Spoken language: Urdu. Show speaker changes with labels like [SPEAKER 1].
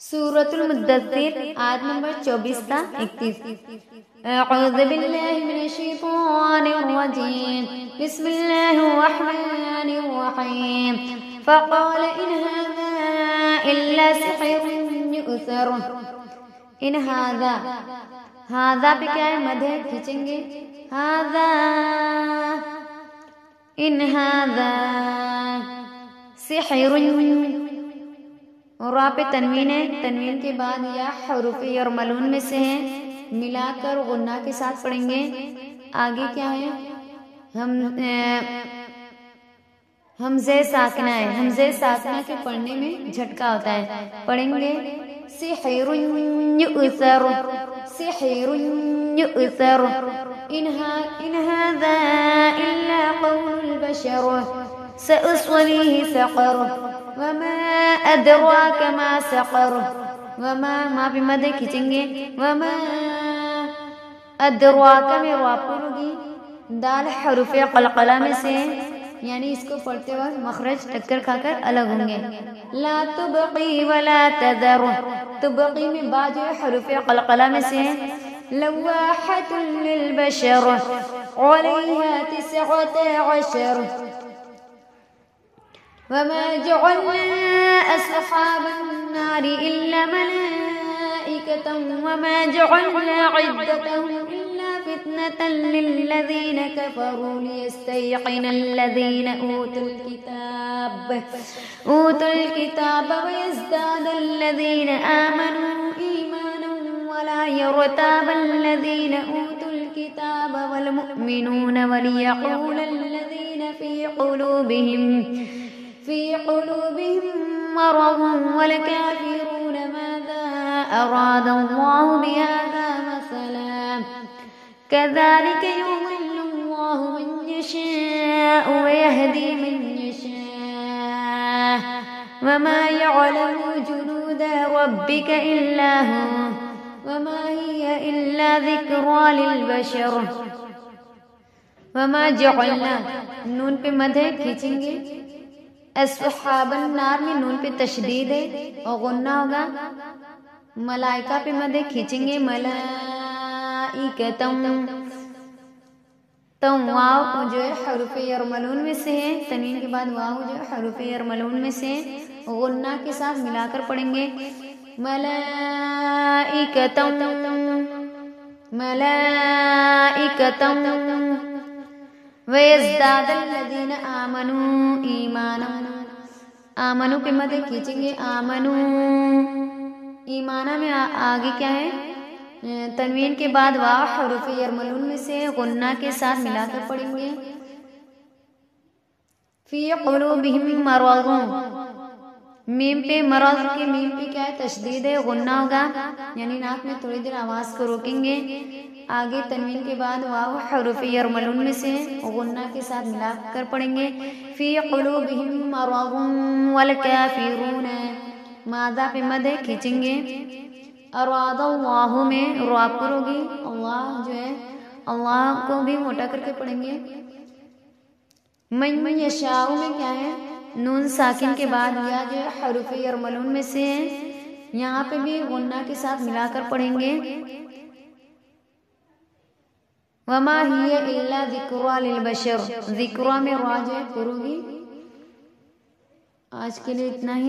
[SPEAKER 1] سورة المدثر آیت نمبر 24 تا 31. اعوذ باللہ من الشیطان الرجیم بسم اللہ الرحمن الرحیم فقال ان هذا الا سحر يؤثر. ان هذا پہ کیا ہے؟ مد ہے، کھینچیں گے. هذا ان هذا سحر، را پہ تنوین ہے، تنوین کے بعد یا حروف یرملون میں سے ہے، ملا کر غنہ کے ساتھ پڑھیں گے. آگے کیا ہے؟ حمزہ ساکنہ ہے، حمزہ ساکنہ کے پڑھنے میں جھٹکا ہوتا ہے. پڑھیں گے سحر یؤثر، سحر یؤثر. ان هذا الا قول البشر سأصليه سقر وما ادراك ما سقر. وما ما بھی مد کھینچیں گے. وما ادراک میں واپر ہوگی، دال حروف قلقلہ میں سے، یعنی اس کو پڑھتے وقت مخرج ٹکر کھا کر الگ ہوں گے. لا تبقی ولا تذر، تبقی میں با جو حروف قلقلہ میں سے. لواحۃ للبشر علیہا 19. وما جعلنا أصحاب النار إلا ملائكة وما جعلنا عدتهم إلا فتنة للذين كفروا ليستيقن الذين أوتوا الكتاب ويزداد الذين آمنوا إيمانا ولا يرتاب الذين أوتوا الكتاب والمؤمنون وليقول الذين في قلوبهم مرض والكافرون ماذا أراد الله بهذا مثلا كذلك يضل الله من يشاء ويهدي من يشاء وما يعلم جنود ربك إلا هو وما هي إلا ذكرى للبشر. وما جعلنا، نون پہ مد ہے، کھینچیں گے. اصحاب النار میں نون پہ تشدید ہے اور غنہ ہوگا. ملائکہ پہ مد ہے، کھینچیں گے. ملائکتم، تم واو جو ہے حروف یرملون میں سے ہے، تنوین کے بعد واو جو ہے حروف یرملون میں سے غنہ کے ساتھ ملا کر پڑھیں گے. ملائکتم ملائکتم. وَيَزْدَادَ الَّذِينَ آمَنُوا إِيمَانًا، آمنو پہ مد کھینچیں گے. آمنو، ایمانہ میں آگے کیا ہے؟ تنوین کے بعد واو حروف یرملون میں سے غنہ کے ساتھ ملا کر پڑھیں گے. فی قلوبہم مرض، میم پہ مرض کے میم پہ کیا ہے؟ تشدید ہے، غنہ ہوگا، یعنی ناک میں تھوڑی دیر آواز کو روکیں گے. آگے تنوین کے بعد واو حروف یرملون میں سے غنہ کے ساتھ ملا کر پڑھیں گے. فی قلوبہم مرض والکافرون، ماذا پہ مد ہے، کھینچیں گے. اراد اللہ میں را پر ہوگی، اللہ جو ہے اللہ کو بھی موٹا کر کے پڑھیں گے. من یشاء میں کیا ہے؟ نون ساکن کے بعد یا جو ہے حروف یرملون میں سے ہے، یہاں پہ بھی غنہ کے ساتھ ملا کر پڑھیں گے. وما ہی الا ذکرى للبشر، ذکرہ میں را جو ہے پر ہوگی. آج کے لیے اتنا ہی.